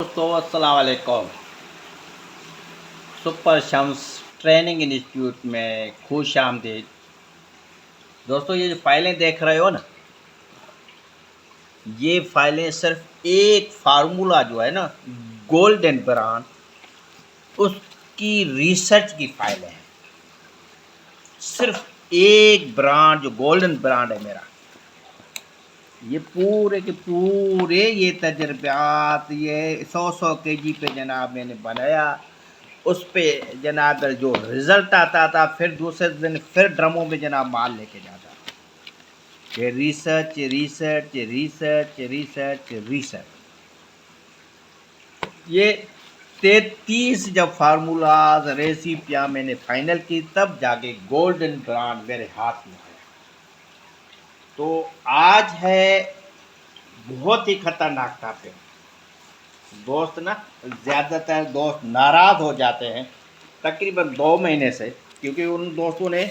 दोस्तों अस्सलाम वालेकुम। सुपर शम्स ट्रेनिंग इंस्टीट्यूट में खुश आमदीद। दोस्तों ये जो फाइलें देख रहे हो ना, ये फाइलें सिर्फ एक फार्मूला जो है ना, गोल्डन ब्रांड, उसकी रिसर्च की फाइलें हैं। सिर्फ एक ब्रांड जो गोल्डन ब्रांड है मेरा, ये पूरे के पूरे ये तजर्बात, ये 100 केजी पे जनाब मैंने बनाया। उस पे जनाब जो रिज़ल्ट आता था, फिर दूसरे दिन फिर ड्रमों में जनाब माल लेके जाता। ये research research research research research, ये 33 जब फार्मूलाज रेसिपियाँ मैंने फाइनल की, तब जाके गोल्डन ब्रांड मेरे हाथ में आया। तो आज है बहुत ही खतरनाक टॉपिक। दोस्त ना, ज़्यादातर दोस्त नाराज़ हो जाते हैं तकरीबन 2 महीने से, क्योंकि उन दोस्तों ने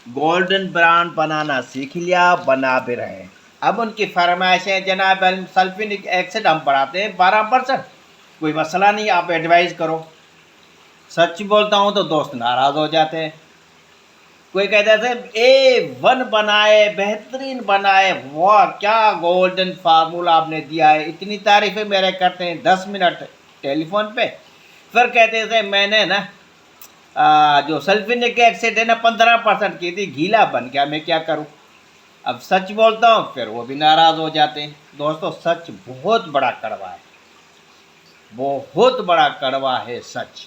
गोल्डन ब्रांड बनाना सीख लिया, बना भी रहे हैं। अब उनकी फरमाइशें, जनाब सल्फोनिक एसिड हम बढ़ाते हैं 12%, कोई मसला नहीं, आप एडवाइस करो। सच बोलता हूँ तो दोस्त नाराज़ हो जाते हैं। कोई कहता है A1 बनाए, बेहतरीन बनाए, वाह क्या गोल्डन फार्मूला आपने दिया है, इतनी तारीफ़ें मेरे करते हैं 10 मिनट टेलीफोन पे। फिर कहते थे मैंने ना जो सल्फोनिक एसिड है ना 15% की थी, गीला बन गया, मैं क्या करूं। अब सच बोलता हूं, फिर वो भी नाराज़ हो जाते हैं। दोस्तों सच बहुत बड़ा कड़वा है, बहुत बड़ा कड़वा है सच।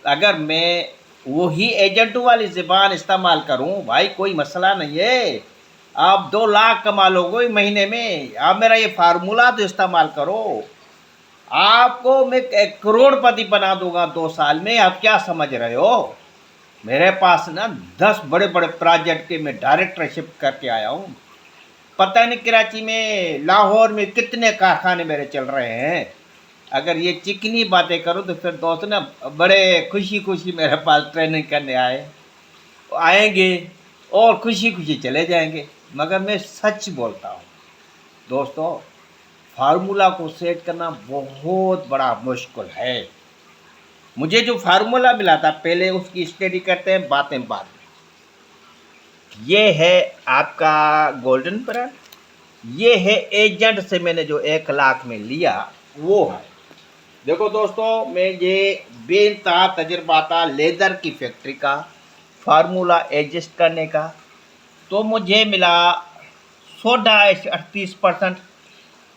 अगर मैं वही एजेंटों वाली ज़बान इस्तेमाल करूं, भाई कोई मसला नहीं है, आप 2 लाख कमा लोगे महीने में, आप मेरा ये फार्मूला तो इस्तेमाल करो, आपको मैं करोड़पति बना दूंगा 2 साल में। आप क्या समझ रहे हो। मेरे पास ना 10 बड़े बड़े प्रोजेक्ट के मैं डायरेक्टरशिप करके आया हूँ। पता नहीं कराची में, लाहौर में कितने कारखाने मेरे चल रहे हैं। अगर ये चिकनी बातें करूँ तो फिर दोस्त ना बड़े खुशी खुशी मेरे पास ट्रेनिंग करने आएंगे और खुशी खुशी चले जाएंगे। मगर मैं सच बोलता हूँ दोस्तों, फार्मूला को सेट करना बहुत बड़ा मुश्किल है। मुझे जो फार्मूला मिला था, पहले उसकी स्टडी करते हैं, बातें बाद में। ये है आपका गोल्डन ब्रांड, ये है एजेंट से मैंने जो 1 लाख में लिया वो है। देखो दोस्तों, मैं ये बेनतहा तजर्बा था लेदर की फैक्ट्री का, फार्मूला एडजस्ट करने का। तो मुझे मिला सोडा 38%।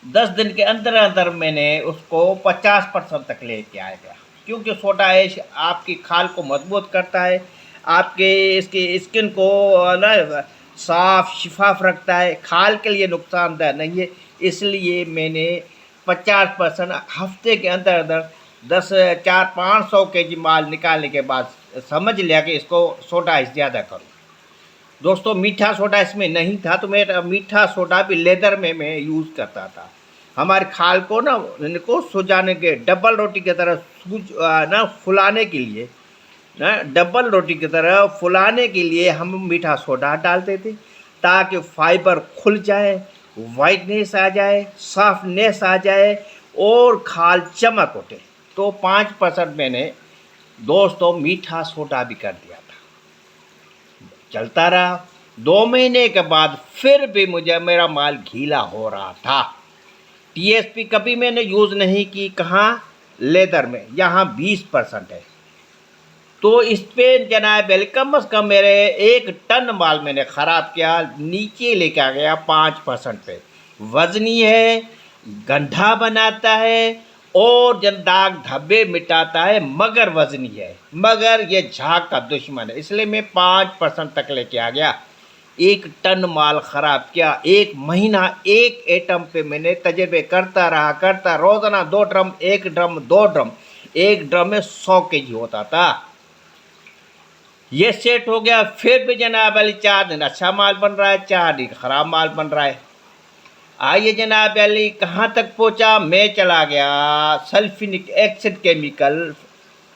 10 दिन के अंदर अंदर मैंने उसको 50% तक लेके आ गया, क्योंकि सोडा ऐश आपकी खाल को मजबूत करता है, आपके इसकी स्किन को ना साफ शिफाफ रखता है, खाल के लिए नुकसानदायक नहीं है। इसलिए मैंने 50% हफ्ते के अंदर अंदर 10 4 500 केजी माल निकालने के बाद समझ लिया कि इसको सोडा ज़्यादा करूँ। दोस्तों मीठा सोडा इसमें नहीं था, तो मैं मीठा सोडा भी लेदर में मैं यूज़ करता था। हमारे खाल को ना इनको सुजाने के, डबल रोटी की तरह ना फुलाने के लिए, ना डबल रोटी की तरह फुलाने के लिए हम मीठा सोडा डालते थे, ताकि फाइबर खुल जाए, वाइटनेस आ जाए, सॉफ्टनेस आ जाए और खाल चमक उठे। तो 5% मैंने दोस्तों मीठा सोडा भी कर दिया था। चलता रहा। 2 महीने के बाद फिर भी मुझे मेरा माल गीला हो रहा था। टीएसपी कभी मैंने यूज़ नहीं की, कहाँ, लेदर में, यहाँ 20% है। तो इस पे जनाब कम अज़ कम मेरे 1 टन माल मैंने ख़राब किया, नीचे लेके आ गया 5% पे। वज़नी है, गंधा बनाता है और जन दाग धब्बे मिटाता है, मगर वज़नी है, मगर ये झाग का दुश्मन है। इसलिए मैं 5% तक लेके आ गया। 1 टन माल ख़राब किया। 1 महीना एक एटम पे मैंने तजर्बे करता रहा, रोज़ाना 2 ड्रम, 1 ड्रम, 2 ड्रम, 1 ड्रम में 100 केजी होता था। ये सेट हो गया। फिर भी जनाब अली 4 दिन अच्छा माल बन रहा है, 4 दिन ख़राब माल बन रहा है। आइए जनाब अली कहाँ तक पहुँचा, मैं चला गया सल्फोनिक एसिड केमिकल,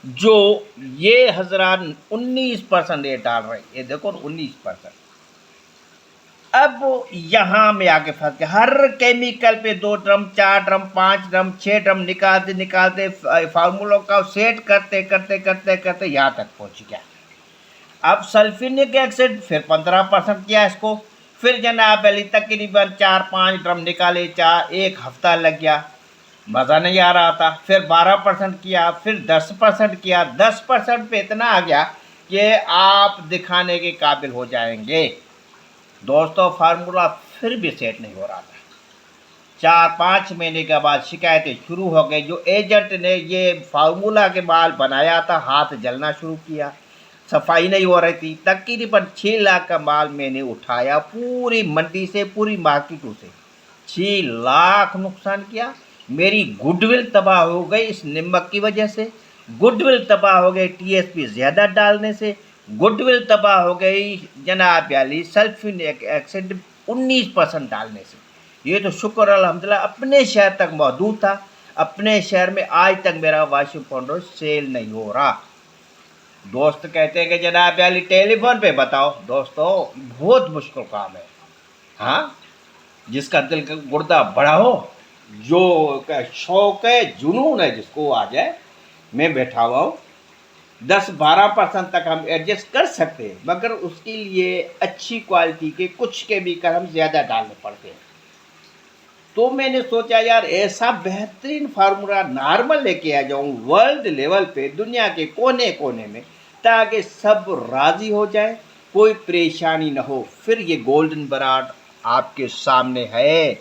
जो ये हजरात 19% ये डाल रहे हैं। ये देखो 19%। अब यहाँ में आके फंस गया। हर केमिकल पे 2 ड्रम 4 ड्रम 5 ड्रम 6 ड्रम निकालते निकालते फार्मूलों का सेट करते करते करते करते यहाँ तक पहुँच गया। अब सल्फ्यूरिक एसिड फिर 15% किया इसको, फिर जनाब अली तकरीबन 4-5 ड्रम निकाले, 1 हफ्ता लग गया, मज़ा नहीं आ रहा था। फिर 12% किया, फिर 10% किया, 10% पे इतना आ गया कि आप दिखाने के काबिल हो जाएंगे। दोस्तों फार्मूला फिर भी सेट नहीं हो रहा था। 4-5 महीने के बाद शिकायतें शुरू हो गई। जो एजेंट ने ये फार्मूला के माल बनाया था हाथ जलना शुरू किया, सफाई नहीं हो रही थी। तकरीबन 6 लाख का माल मैंने उठाया पूरी मंडी से, पूरी मार्केटों से। 6 लाख नुकसान किया। मेरी गुडविल तबाह हो गई इस नमक की वजह से, गुडविल तबाह हो गई टीएसपी ज़्यादा डालने से, गुडविल तबाह हो गई जनाब अली सल्फ्यूरिक एसिड 19% डालने से। ये तो शुक्र अल्हम्दुलिल्लाह अपने शहर तक मौजूद था। अपने शहर में आज तक मेरा वॉशिंग पाउडर सेल नहीं हो रहा। दोस्त कहते हैं कि जनाब अली टेलीफोन पे बताओ। दोस्तों बहुत मुश्किल काम है। हाँ, जिसका दिल का गुर्दा बड़ा हो, जो का शौक है, जुनून है, जिसको आ जाए। मैं बैठा हुआ हूँ, 10-12% तक हम एडजस्ट कर सकते हैं, मगर उसके लिए अच्छी क्वालिटी के कुछ केमिकल हम ज़्यादा डालने पड़ते हैं। तो मैंने सोचा यार ऐसा बेहतरीन फार्मूला नॉर्मल लेके आ जाऊँ वर्ल्ड लेवल पे, दुनिया के कोने कोने में, ताकि सब राज़ी हो जाए, कोई परेशानी ना हो। फिर ये गोल्डन ब्रांड आपके सामने है।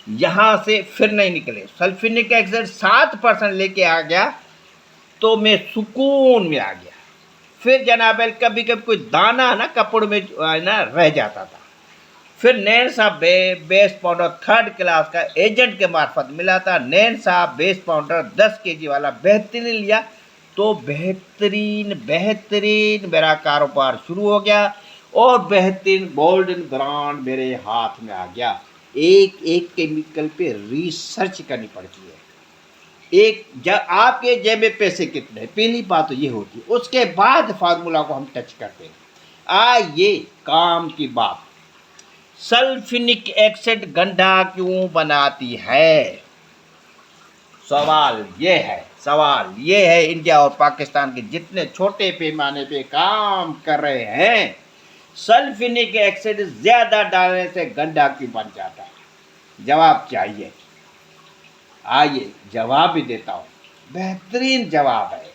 यहाँ से फिर नहीं निकले। सल्फ्यूरिक एसिड 7% लेके आ गया तो मैं सुकून में आ गया। फिर जनाब कभी कभी कोई दाना ना कपड़ में ना रह जाता था। फिर नैन साहब बेस पाउडर 3rd क्लास का एजेंट के मार्फत मिला था। नैन साहब बेस पाउडर 10 kg वाला बेहतरीन लिया तो बेहतरीन बेहतरीन मेरा कारोबार शुरू हो गया और बेहतरीन गोल्डन ब्रांड मेरे हाथ में आ गया। एक एक केमिकल पे रिसर्च करनी पड़ती है। एक जब आपके जेब में पैसे कितने, पहली बात तो ये होती है, उसके बाद फार्मूला को हम टच करते हैं। आइए काम की बात, सल्फ्यूरिक एसिड गंदा क्यों बनाती है? सवाल ये है इंडिया और पाकिस्तान के जितने छोटे पैमाने पे काम कर रहे हैं, सल्फ्यूरिक एसिड ज़्यादा डालने से गंदा क्यों बन जाता है? जवाब चाहिए। आइए जवाब भी देता हूँ, बेहतरीन जवाब है,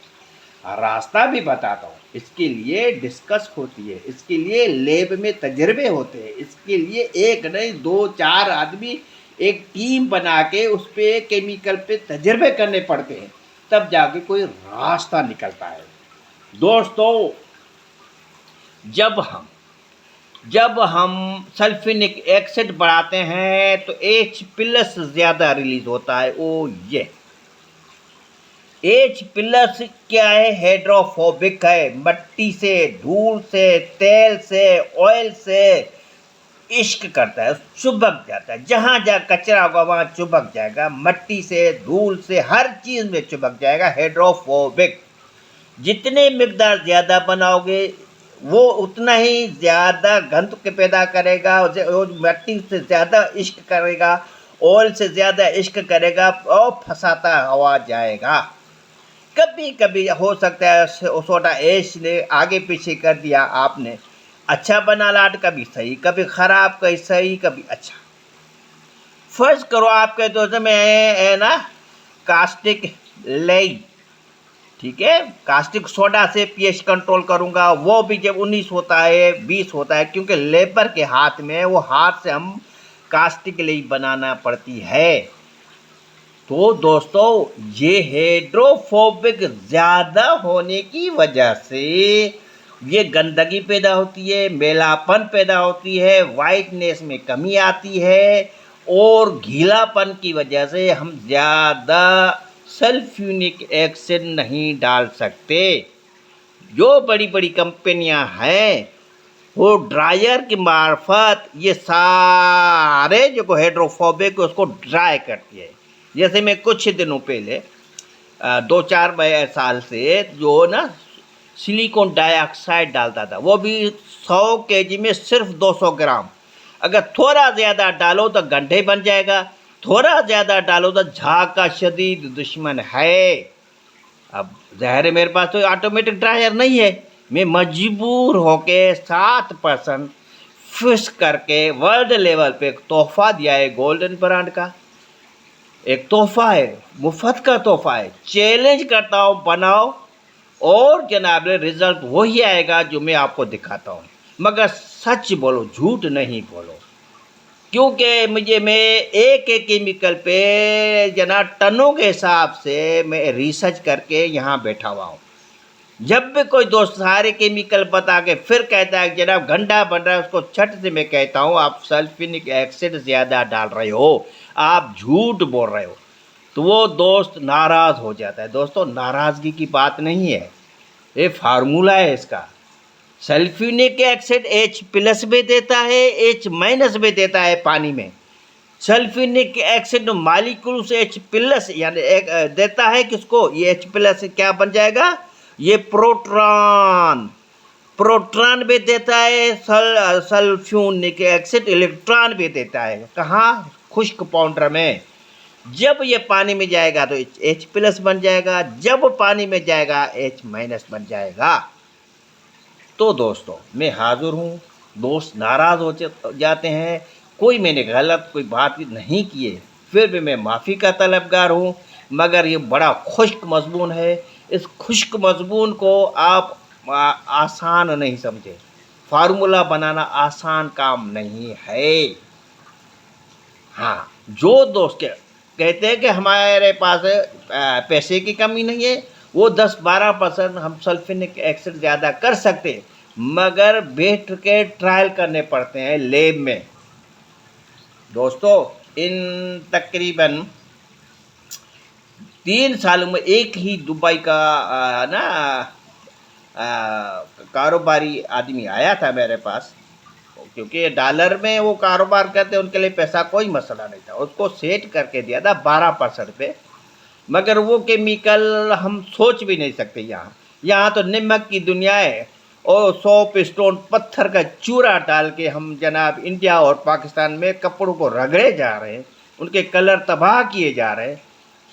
रास्ता भी बताता हूँ। इसके लिए डिस्कस होती है, इसके लिए लैब में तजर्बे होते हैं, इसके लिए 1 नहीं 2-4 आदमी एक टीम बना के उस पर केमिकल पे तजर्बे करने पड़ते हैं, तब जाके कोई रास्ता निकलता है। दोस्तों जब हम सल्फ्यूरिक एसिड बढ़ाते हैं तो H+ ज़्यादा रिलीज होता है। ओ ये H+ क्या है? हाइड्रोफोबिक है। मट्टी से, धूल से, तेल से, ऑयल से इश्क करता है, चुभक जाता है। जहाँ जहाँ कचरा होगा वहाँ चुभक जाएगा। मट्टी से, धूल से, हर चीज़ में चुभक जाएगा। हाइड्रोफोबिक। जितने मिकदार ज़्यादा बनाओगे वो उतना ही ज़्यादा गंध के पैदा करेगा। वो मट्टी से ज़्यादा इश्क करेगा, ऑयल से ज़्यादा इश्क करेगा और फंसाता हवा जाएगा। कभी कभी हो सकता है सोडा ऐश ने आगे पीछे कर दिया, आपने अच्छा बना लाट, कभी सही कभी ख़राब, कभी सही कभी अच्छा। फर्ज करो आपके दोस्त में है ना कास्टिक लेई, ठीक है, कास्टिक सोडा से पीएच कंट्रोल करूंगा, वो भी जब 19 होता है 20 होता है, क्योंकि लेबर के हाथ में, वो हाथ से हम कास्टिक लेई बनाना पड़ती है। तो दोस्तों ये हाइड्रोफोबिक ज़्यादा होने की वजह से ये गंदगी पैदा होती है, मैलापन पैदा होती है, वाइटनेस में कमी आती है और गीलापन की वजह से हम ज़्यादा सल्फ्यूरिक एसिड नहीं डाल सकते। जो बड़ी बड़ी कंपनियां हैं वो ड्रायर की मार्फत ये सारे जो हाइड्रोफोबिक उसको ड्राई करती है। जैसे मैं कुछ दिनों पहले 2-4 साल से जो ना सिलिकॉन डाइऑक्साइड डालता था, वो भी 100 केजी में सिर्फ 200 ग्राम। अगर थोड़ा ज़्यादा डालो तो गड्ढे बन जाएगा, थोड़ा ज़्यादा डालो तो झाग का शदीद दुश्मन है। अब ज़ाहिर है मेरे पास तो ऑटोमेटिक ड्रायर नहीं है, मैं मजबूर होके 7% फिक्स करके वर्ल्ड लेवल पे एक तोहफा दिया है गोल्डन ब्रांड का। एक तोहफा है, मुफ्त का तोहफा है। चैलेंज करता हूँ, बनाओ और जनाब रिजल्ट वही आएगा जो मैं आपको दिखाता हूँ। मगर सच बोलो, झूठ नहीं बोलो, क्योंकि मैं एक एक केमिकल पे जनाब टनों के हिसाब से मैं रिसर्च करके यहाँ बैठा हुआ हूँ। जब भी कोई दोस्त सारे केमिकल बता के फिर कहता है जनाब गंदा बन रहा है, उसको छट से मैं कहता हूँ आप सल्फ्यूरिक एसिड ज़्यादा डाल रहे हो, आप झूठ बोल रहे हो, तो वो दोस्त नाराज़ हो जाता है। दोस्तों, नाराज़गी की बात नहीं है, ये फार्मूला है इसका। सल्फ्यूरिक एसिड H+ भी देता है, H- भी देता है पानी में। सल्फ्यूरिक एसिड मालिक्यूल्स H+ यानी देता है किसको, ये H+ क्या बन जाएगा, ये प्रोटॉन। प्रोटॉन भी देता है, सल्फ्यूरिक एसिड इलेक्ट्रॉन भी देता है। कहाँ, खुश्क पाउडर में। जब ये पानी में जाएगा तो H+ बन जाएगा, जब पानी में जाएगा H- बन जाएगा। तो दोस्तों, मैं हाज़िर हूँ। दोस्त नाराज़ हो जाते हैं, कोई मैंने गलत कोई बात नहीं की है, फिर भी मैं माफ़ी का तलबगार हूँ। मगर ये बड़ा खुश्क मज़मून है, इस खुश्क मज़मून को आप आसान नहीं समझे। फार्मूला बनाना आसान काम नहीं है। हाँ, जो दोस्त कहते हैं कि हमारे पास पैसे की कमी नहीं है, वो 10-12% हम सल्फ्यूरिक एसिड ज़्यादा कर सकते हैं, मगर बैठ के ट्रायल करने पड़ते हैं लैब में। दोस्तों, इन तकरीबन 3 सालों में एक ही दुबई का कारोबारी आदमी आया था मेरे पास, क्योंकि डॉलर में वो कारोबार करते हैं, उनके लिए पैसा कोई मसला नहीं था। उसको सेट करके दिया था 12% पे, मगर वो केमिकल हम सोच भी नहीं सकते। यहाँ तो नमक की दुनिया है, और 100 पिस्टोन पत्थर का चूरा डाल के हम जनाब इंडिया और पाकिस्तान में कपड़ों को रगड़े जा रहे हैं, उनके कलर तबाह किए जा रहे हैं।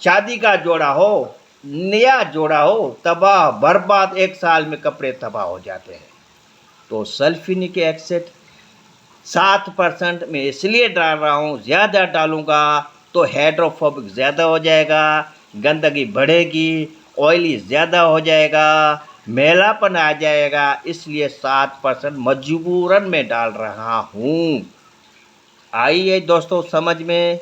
शादी का जोड़ा हो, नया जोड़ा हो, तबाह बर्बाद, 1 साल में कपड़े तबाह हो जाते हैं। तो सल्फ्यूरिक एसिड 7% में इसलिए डाल रहा हूँ, ज़्यादा डालूँगा तो हाइड्रोफोबिक ज़्यादा हो जाएगा, गंदगी बढ़ेगी, ऑयली ज़्यादा हो जाएगा, मैलापन आ जाएगा, इसलिए 7% मजबूरन में डाल रहा हूँ। आइए दोस्तों समझ में।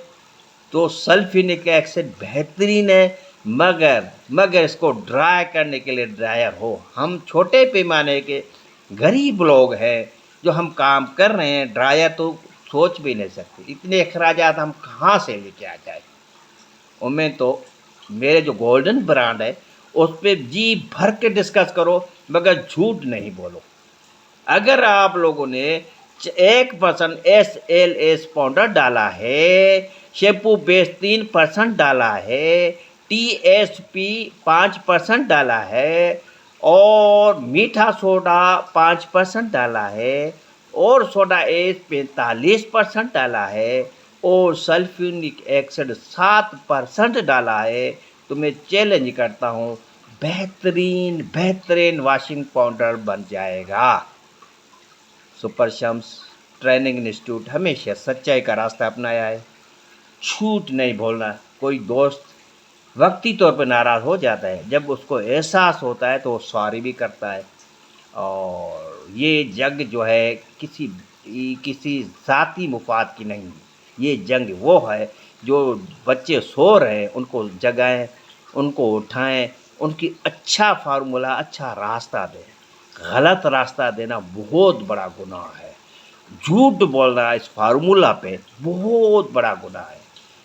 तो सल्फ्यूरिक एसिड बेहतरीन है, मगर इसको ड्राई करने के लिए ड्रायर हो। हम छोटे पैमाने के गरीब लोग हैं, जो हम काम कर रहे हैं, ड्रायर तो सोच भी नहीं सकते, इतने अखराजात हम कहाँ से लेके आ जाए। उनमें तो मेरे जो गोल्डन ब्रांड है उस पर जी भर के डिस्कस करो, मगर झूठ नहीं बोलो। अगर आप लोगों ने 1% SLS पाउडर डाला है, शैम्पू बेस 3% डाला है, TSP 5% डाला है, और मीठा सोडा 5% डाला है, और सोडा एस 45% डाला है, और सल्फ्यूरिक एसिड 7% डाला है, तो मैं चैलेंज करता हूँ बेहतरीन वॉशिंग पाउडर बन जाएगा। सुपर शम्स ट्रेनिंग इंस्टीट्यूट हमेशा सच्चाई का रास्ता अपनाया है, झूठ नहीं बोलना। कोई दोस्त वक्ती तौर पर नाराज़ हो जाता है, जब उसको एहसास होता है तो वो सॉरी भी करता है। और ये जंग जो है किसी ज़ाती मुफाद की नहीं, ये जंग वो है जो बच्चे सो रहे हैं उनको जगाएं, उनको उठाएं, उनकी अच्छा फार्मूला, अच्छा रास्ता दें। गलत रास्ता देना बहुत बड़ा गुनाह है, झूठ बोलना इस फार्मूला पे बहुत बड़ा गुनाह है।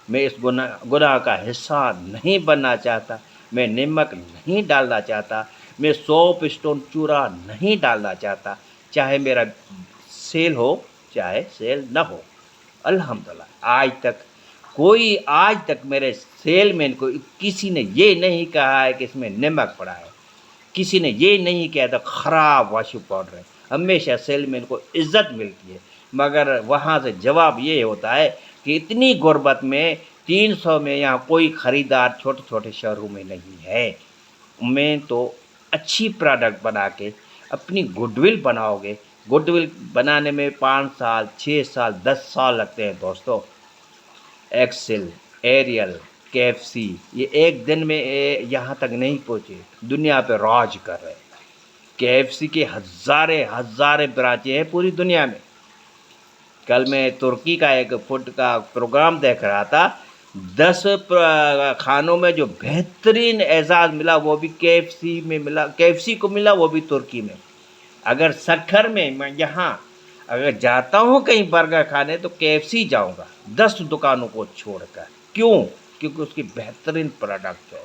मैं इस गुनाह का हिस्सा नहीं बनना चाहता, मैं नमक नहीं डालना चाहता, मैं 100 पिस्टोन चूरा नहीं डालना चाहता, चाहे मेरा सेल हो चाहे सेल न हो। अल्हम्दुलिल्लाह आज तक मेरे सेल में किसी ने ये नहीं कहा है कि इसमें नमक पड़ा है। किसी ने ये नहीं कहा था ख़राब वॉशिंग पाउडर है, हमेशा सेलमैन को इज्जत मिलती है। मगर वहाँ से जवाब ये होता है कि इतनी गुर्बत में 300 में यहाँ कोई ख़रीदार छोटे छोटे शहरों में नहीं है। मैं तो अच्छी प्रोडक्ट बना के अपनी गुडविल बनाओगे, गुडविल बनाने में 5 साल 6 साल 10 साल लगते हैं दोस्तों। एक्सेल, एरियल, केएफसी ये एक दिन में यहाँ तक नहीं पहुँचे, दुनिया पे राज कर रहे हैं। केएफसी के हज़ारे हज़ारे ब्रांचें हैं पूरी दुनिया में। कल मैं तुर्की का एक फूड का प्रोग्राम देख रहा था, 10 खानों में जो बेहतरीन एजाज़ मिला वो भी केएफसी में मिला, केएफसी को मिला, वो भी तुर्की में। अगर सखर में मैं यहाँ अगर जाता हूँ कहीं बर्गर खाने तो केएफसी जाऊँगा 10 दुकानों को छोड़कर। क्यों? क्योंकि उसकी बेहतरीन प्रोडक्ट है,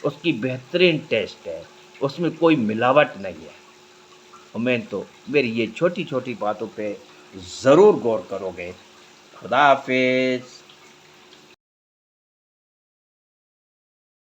उसकी बेहतरीन टेस्ट है, उसमें कोई मिलावट नहीं है। मैं तो मेरी ये छोटी छोटी बातों पे ज़रूर गौर करोगे। खुदा हाफिज़।